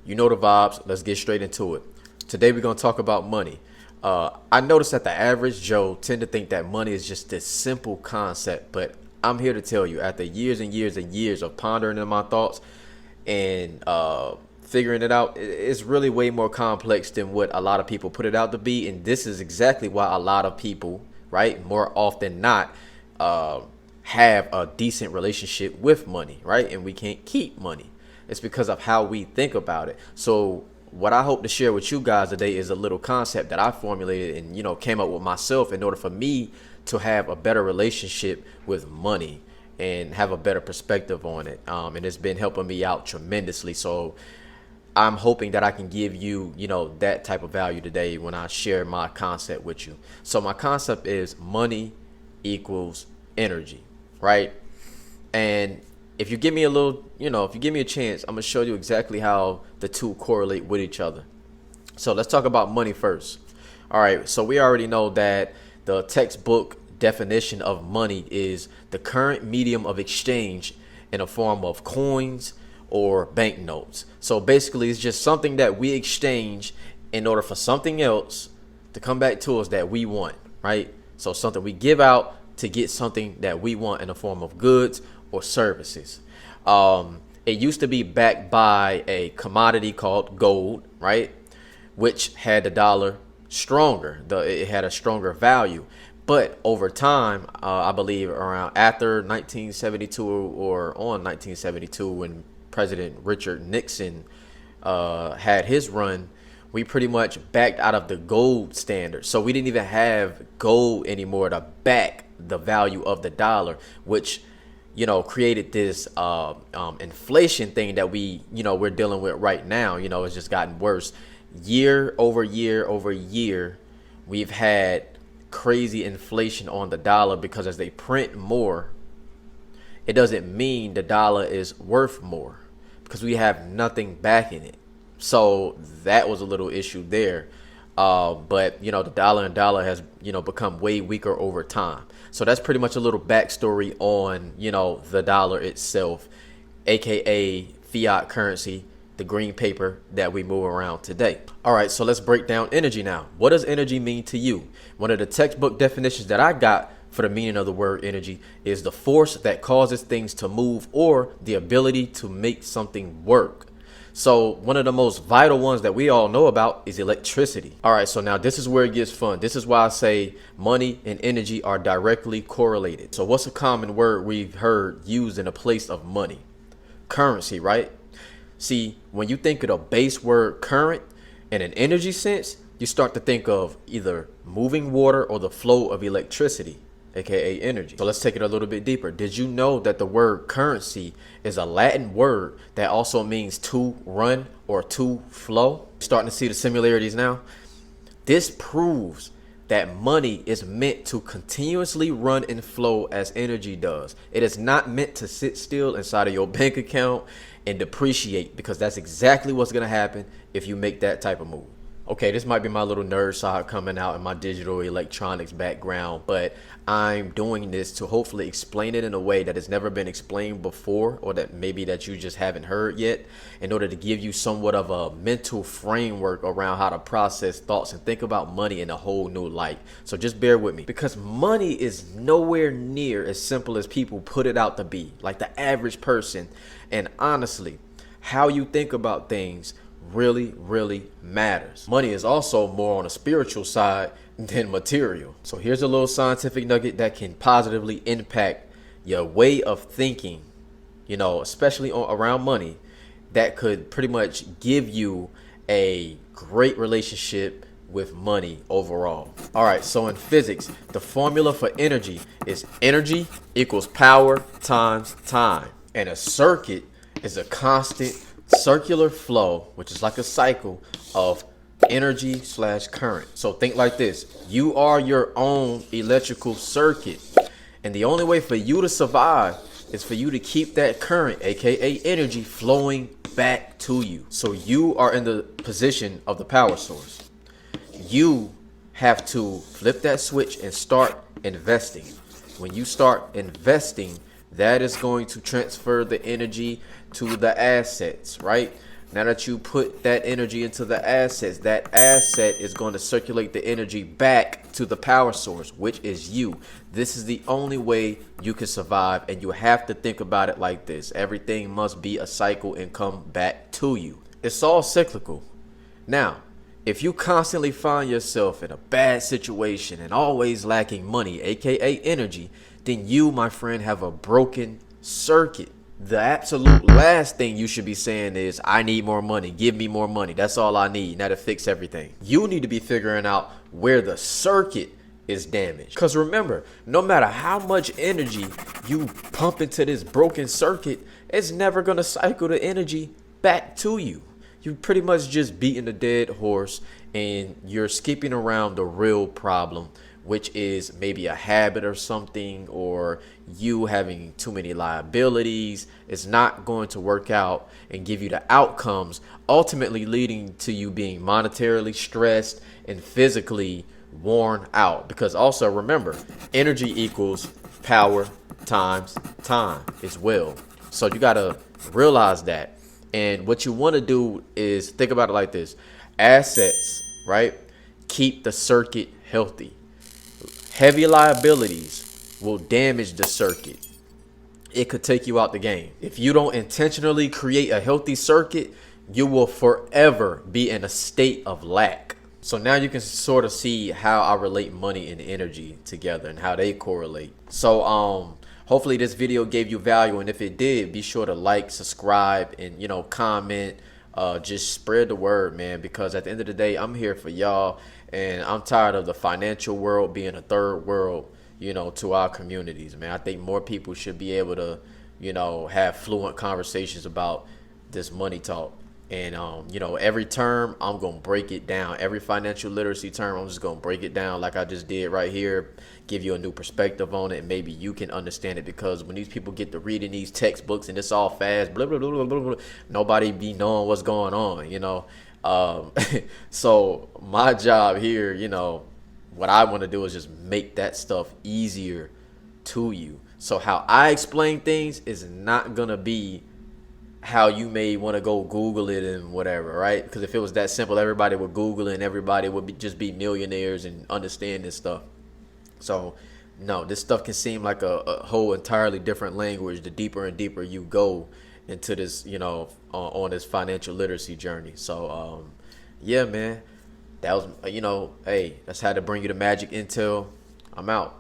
You know the vibes. Let's get straight into it. Today we're going to talk about money. I noticed that the average Joe tend to think that money is just this simple concept, but I'm here to tell you, after years and years and years of pondering in my thoughts and figuring it out, it's really way more complex than what a lot of people put it out to be. And this is exactly why a lot of people, right, more often not, have a decent relationship with money, right? And we can't keep money. It's because of how we think about it. So what I hope to share with you guys today is a little concept that I formulated and, came up with myself in order for me to have a better relationship with money and have a better perspective on it. And it's been helping me out tremendously. So I'm hoping that I can give you, that type of value today when I share my concept with you. So my concept is money equals energy, right? And if you give me a little, if you give me a chance, I'm going to show you exactly how the two correlate with each other. So let's talk about money first. All right. So we already know that the textbook definition of money is the current medium of exchange in a form of coins or banknotes. So basically, it's just something that we exchange in order for something else to come back to us that we want, right? So something we give out to get something that we want in the form of goods or services. It used to be backed by a commodity called gold, right? Which had the dollar stronger. It had a stronger value. But over time, I believe around after 1972 or on 1972, when President Richard Nixon had his run, we pretty much backed out of the gold standard. So we didn't even have gold anymore to back the value of the dollar, which created this inflation thing that we're dealing with right now. It's just gotten worse. Year over year over year, we've had crazy inflation on the dollar because as they print more, it doesn't mean the dollar is worth more because we have nothing backing it. So that was a little issue there. But the dollar has become way weaker over time. So that's pretty much a little backstory on the dollar itself, aka fiat currency, the green paper that we move around today. All right, so let's break down energy now. What does energy mean to you? One of the textbook definitions that I got for the meaning of the word energy is the force that causes things to move or the ability to make something work. So one of the most vital ones that we all know about is electricity. All right, so now this is where it gets fun. This is why I say money and energy are directly correlated. So what's a common word we've heard used in a place of money? Currency, right? See, when you think of the base word current in an energy sense, you start to think of either moving water or the flow of electricity, aka energy. So let's take it a little bit deeper. Did you know that the word currency is a Latin word that also means to run or to flow? Starting to see the similarities now. This proves that money is meant to continuously run and flow as energy does. It is not meant to sit still inside of your bank account and depreciate, because that's exactly what's going to happen if you make that type of move. Okay, this might be my little nerd side coming out in my digital electronics background, but I'm doing this to hopefully explain it in a way that has never been explained before, or that maybe that you just haven't heard yet, in order to give you somewhat of a mental framework around how to process thoughts and think about money in a whole new light. So just bear with me, because money is nowhere near as simple as people put it out to be, like the average person. And honestly, how you think about things really matters. Money is also more on a spiritual side than material. So here's a little scientific nugget that can positively impact your way of thinking, especially around money, that could pretty much give you a great relationship with money overall. All right, so in physics, the formula for energy is energy equals power times time. And a circuit is a constant circular flow, which is like a cycle of energy / current. So think like this. You are your own electrical circuit. And the only way for you to survive is for you to keep that current, aka energy, flowing back to you. So you are in the position of the power source. You have to flip that switch and start investing. When you start investing, that is going to transfer the energy to the assets, right? Now that you put that energy into the assets, that asset is going to circulate the energy back to the power source, which is you. This is the only way you can survive, and you have to think about it like this. Everything must be a cycle and come back to you. It's all cyclical. Now, if you constantly find yourself in a bad situation and always lacking money, aka energy, then you, my friend, have a broken circuit. The absolute last thing you should be saying is, I need more money. Give me more money. That's all I need. Now to fix everything. You need to be figuring out where the circuit is damaged. Because remember, no matter how much energy you pump into this broken circuit, it's never going to cycle the energy back to you. You pretty much just beating a dead horse, and you're skipping around the real problem, which is maybe a habit or something, or you having too many liabilities. It's not going to work out and give you the outcomes, ultimately leading to you being monetarily stressed and physically worn out. Because also remember, energy equals power times time as well. So you got to realize that. And what you want to do is think about it like this. Assets, right? Keep the circuit healthy. Heavy liabilities will damage the circuit. It could take you out the game. If you don't intentionally create a healthy circuit, you will forever be in a state of lack. So now you can sort of see how I relate money and energy together and how they correlate. So hopefully this video gave you value, and if it did, be sure to like, subscribe, and comment. Just spread the word, man, because at the end of the day, I'm here for y'all, and I'm tired of the financial world being a third world, to our communities, man. I think more people should be able to, have fluent conversations about this money talk. And, every term, I'm going to break it down. Every financial literacy term, I'm just going to break it down like I just did right here, give you a new perspective on it, and maybe you can understand it. Because when these people get to reading these textbooks and it's all fast, blah, blah, blah, blah, blah, blah, nobody be knowing what's going on, So my job here, what I want to do is just make that stuff easier to you. So how I explain things is not going to be how you may want to go Google it and whatever, right? Because if it was that simple, everybody would Google it and everybody would just be millionaires and understand this stuff. So, no, this stuff can seem like a whole entirely different language the deeper and deeper you go into this, on this financial literacy journey. So, yeah, man, that was, hey, that's how to bring you the magic intel. I'm out.